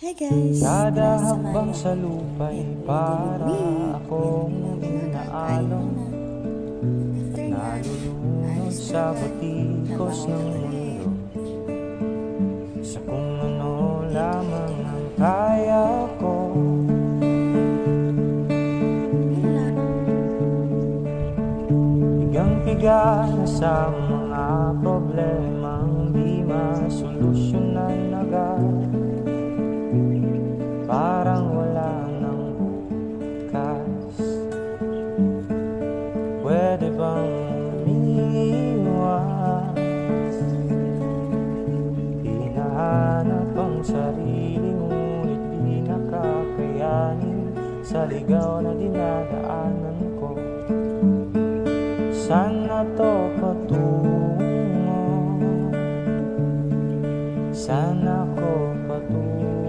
Hey guys! Kada Samahan hakbang niyo sa ako. lupa'y Ayan, ready para with me. akong Meron muna, kakain inaalon. muna. After nyan, Nalulunod alis na sa agad. batikos Trabaho ng na mundo, ulit. sa kung ano lamang ang kaya ko. Yun lang. Higang-higa na sa mga problemang di masolusyonan agad. Parang wala nang bukas. Pwede bang umiwas? Hinahanap ang sarili ngunit di nakakayanin sa ligaw na dinadaanan ko. Saan na to patungo? Saan ako